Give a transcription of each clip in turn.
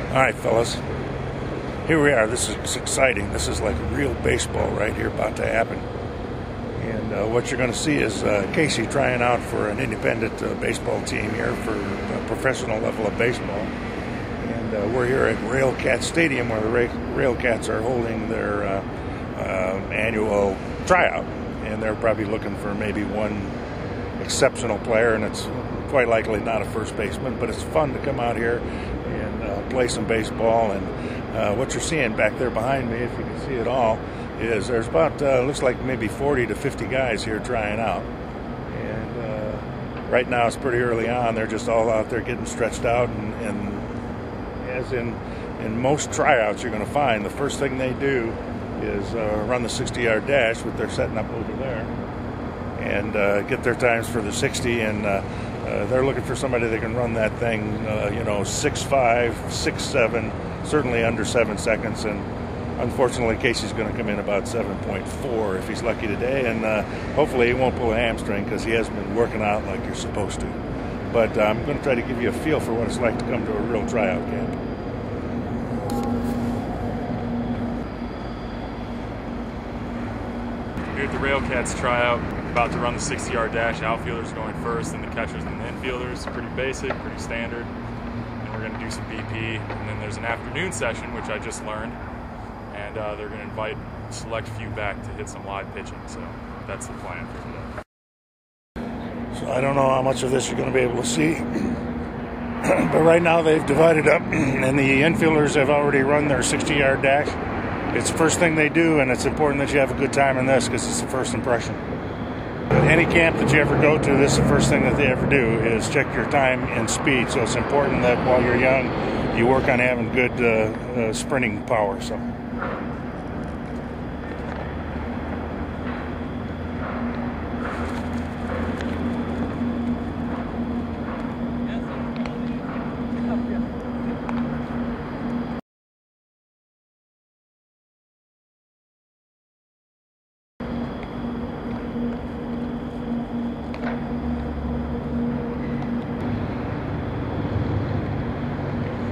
All right, fellas. Here we are. This is exciting. This is like real baseball right here about to happen. And what you're going to see is Casey trying out for an independent baseball team here for a professional level of baseball. And we're here at Railcat Stadium where the Railcats are holding their annual tryout. And they're probably looking for maybe one exceptional player, and it's quite likely not a first baseman, but it's fun to come out here and play some baseball. And what you're seeing back there behind me, if you can see it all, is there's about, looks like maybe 40 to 50 guys here trying out. And right now it's pretty early on. They're just all out there getting stretched out. And as in most tryouts you're going to find, the first thing they do is run the 60-yard dash, which they're setting up over there, and get their times for the 60. And they're looking for somebody that can run that thing, 6'5", 6'7", certainly under 7 seconds. And unfortunately, Casey's going to come in about 7.4 if he's lucky today, and hopefully he won't pull a hamstring because he hasn't been working out like you're supposed to. But I'm going to try to give you a feel for what it's like to come to a real tryout camp. Here at the Railcats tryout, about to run the 60-yard dash. Outfielders going first, and the catchers and the infielders. Pretty basic, pretty standard. And we're going to do some BP, and then there's an afternoon session, which I just learned. And they're going to invite a select few back to hit some live pitching. So that's the plan for today. So I don't know how much of this you're going to be able to see. But right now they've divided up, and the infielders have already run their 60-yard dash. It's the first thing they do, and it's important that you have a good time in this because it's the first impression. At any camp that you ever go to, this is the first thing that they ever do is check your time and speed. So it's important that while you're young, you work on having good sprinting power. So.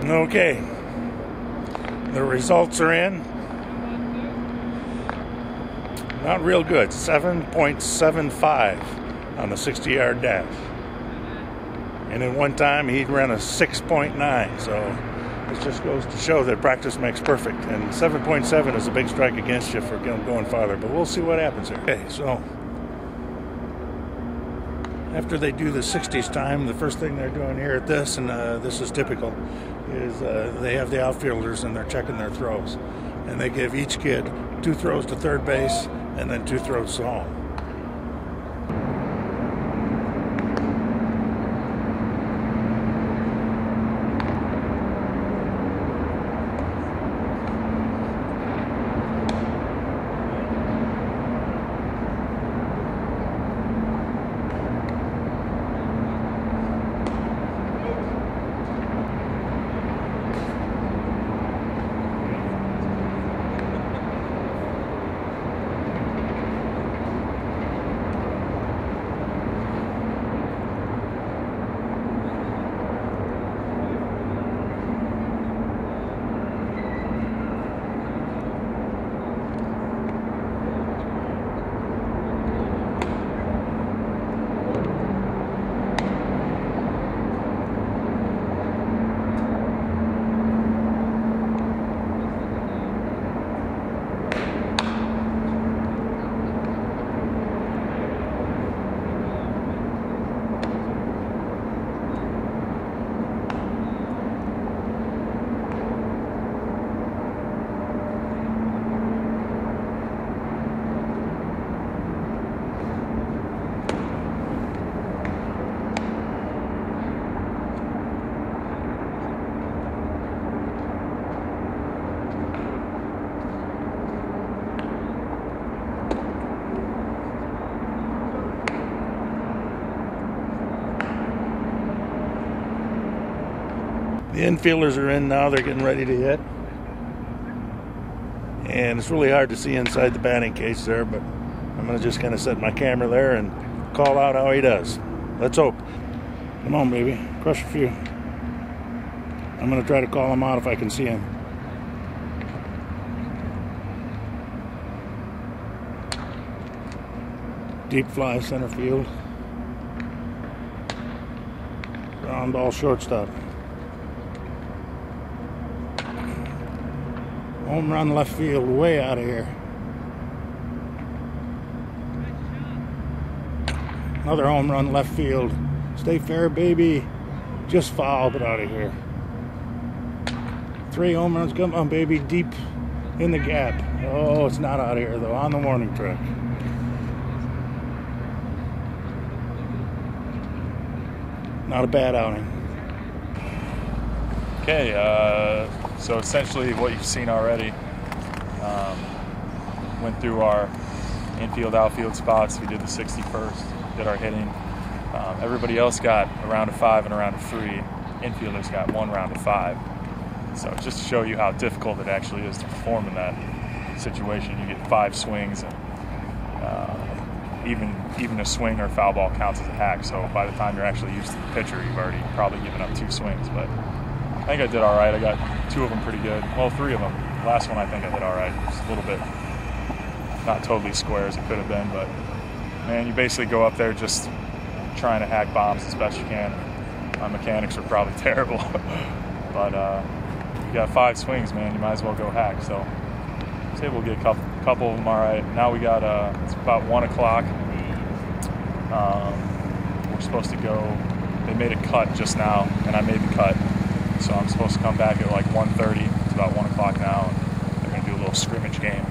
Okay, the results are in. Not real good, 7.75 on the 60-yard dash. And at one time he ran a 6.9, so it just goes to show that practice makes perfect. And 7.7 is a big strike against you for going farther, but we'll see what happens here. Okay, so after they do the 60s time, the first thing they're doing here at this, and this is typical, is they have the outfielders and they're checking their throws. And they give each kid 2 throws to third base and then 2 throws to home. The infielders are in now. They're getting ready to hit. And it's really hard to see inside the batting cage there, but I'm going to just kind of set my camera there and call out how he does. Let's hope. Come on, baby. Crush a few. I'm going to try to call him out if I can see him. Deep fly center field. Ground ball shortstop. Home run left field, way out of here. Another home run left field. Stay fair, baby. Just foul, but out of here. 3 home runs, come on, baby, deep in the gap. Oh, it's not out of here, though, on the warning track. Not a bad outing. Okay, so essentially what you've seen already, went through our infield, outfield spots. We did the 61st, did our hitting. Everybody else got a round of 5 and a round of 3. Infielders got 1 round of 5. So just to show you how difficult it actually is to perform in that situation, you get 5 swings, and even a swing or foul ball counts as a hack. So by the time you're actually used to the pitcher, you've already probably given up 2 swings. But I think I did all right. I got 2 of them pretty good. Well, 3 of them. The last one I think I did all right. Just a little bit not totally square as it could have been, but man, you basically go up there just trying to hack bombs as best you can. My mechanics are probably terrible, but you got 5 swings, man. You might as well go hack. So I was able to get a couple of them all right. Now we got it's about 1 o'clock. We're supposed to go. They made a cut just now, and I made the cut. So I'm supposed to come back at like 1:30. It's about 1 o'clock now, and they're gonna do a little scrimmage game.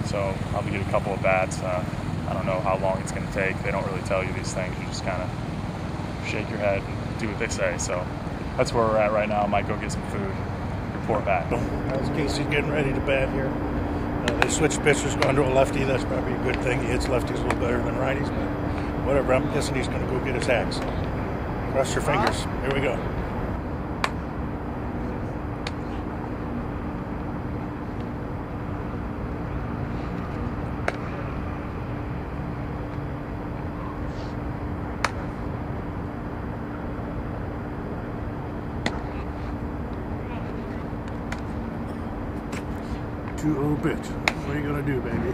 So I'll get a couple of bats. I don't know how long it's going to take. They don't really tell you these things. You just kind of shake your head and do what they say. So that's where we're at right now. I might go get some food, report back. As Casey's getting ready to bat here. They switched pitchers, going to a lefty. That's probably a good thing. He hits lefties a little better than righties, but whatever. I'm guessing he's going to go get his hacks. Cross your fingers. Here we go. Two-oh pitch. What are you gonna do, baby?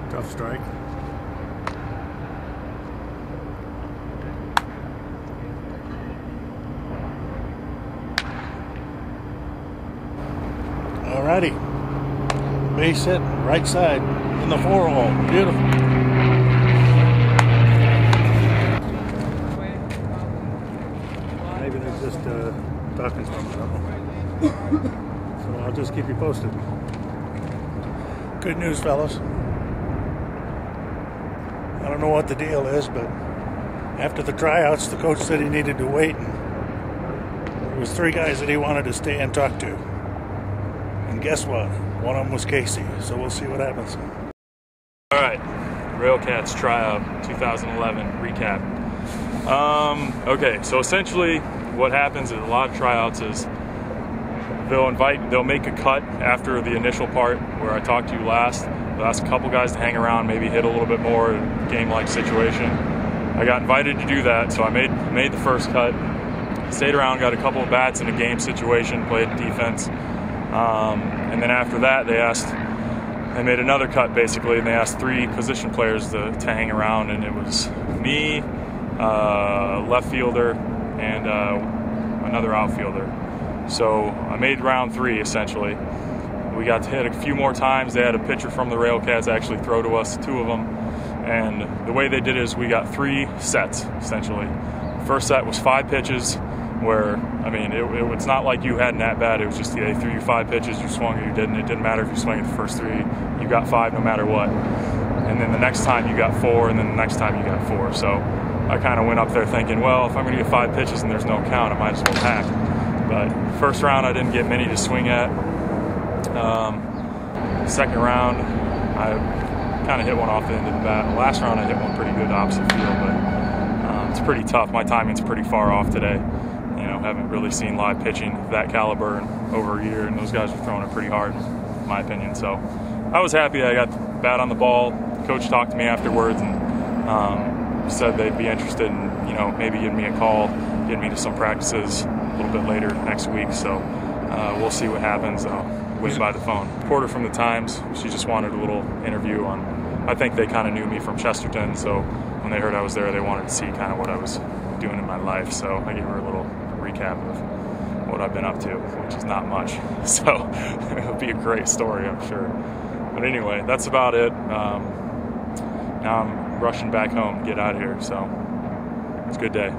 Tough strike. Alrighty. Base hit, right side in the 4-hole. Beautiful. Just talking to them. So I'll just keep you posted. Good news, fellas. I don't know what the deal is, but after the tryouts, the coach said he needed to wait. And there was 3 guys that he wanted to stay and talk to. And guess what? One of them was Casey. So we'll see what happens. All right, Railcats tryout 2011 recap. Okay, so essentially what happens in a lot of tryouts is they'll make a cut after the initial part where I talked to you last. They'll ask a couple guys to hang around, maybe hit a little bit more game-like situation. I got invited to do that, so I made the first cut, stayed around, got a couple of bats in a game situation, played defense, and then after that they made another cut basically, and they asked 3 position players to hang around, and it was me, left fielder, and another outfielder. So I made round 3 essentially. We got to hit a few more times. They had a pitcher from the Railcats actually throw to us, 2 of them. And the way they did it is we got 3 sets essentially. First set was 5 pitches where, I mean, it's not like you had an at-bat. It was just they threw you 5 pitches, you swung or you didn't. It didn't matter if you swung at the first 3. You got 5 no matter what. And then the next time you got 4, and then the next time you got 4. So I kind of went up there thinking, well, if I'm going to get 5 pitches and there's no count, I might as well hack. But first round, I didn't get many to swing at. Second round, I kind of hit one off the end of the bat. Last round, I hit one pretty good opposite field, but it's pretty tough. My timing's pretty far off today. You know, haven't really seen live pitching of that caliber in over a year, and those guys were throwing it pretty hard, in my opinion. So I was happy I got bat on the ball. Coach talked to me afterwards and said they'd be interested in, maybe giving me a call, getting me to some practices a little bit later next week. So we'll see what happens. I'll wait by the phone. Reporter from the Times, she just wanted a little interview on, I think they kind of knew me from Chesterton, so when they heard I was there, they wanted to see kind of what I was doing in my life. So I gave her a little recap of what I've been up to, which is not much. So it'll be a great story, I'm sure. But anyway, that's about it. Now I'm rushing back home to get out of here, so it's a good day.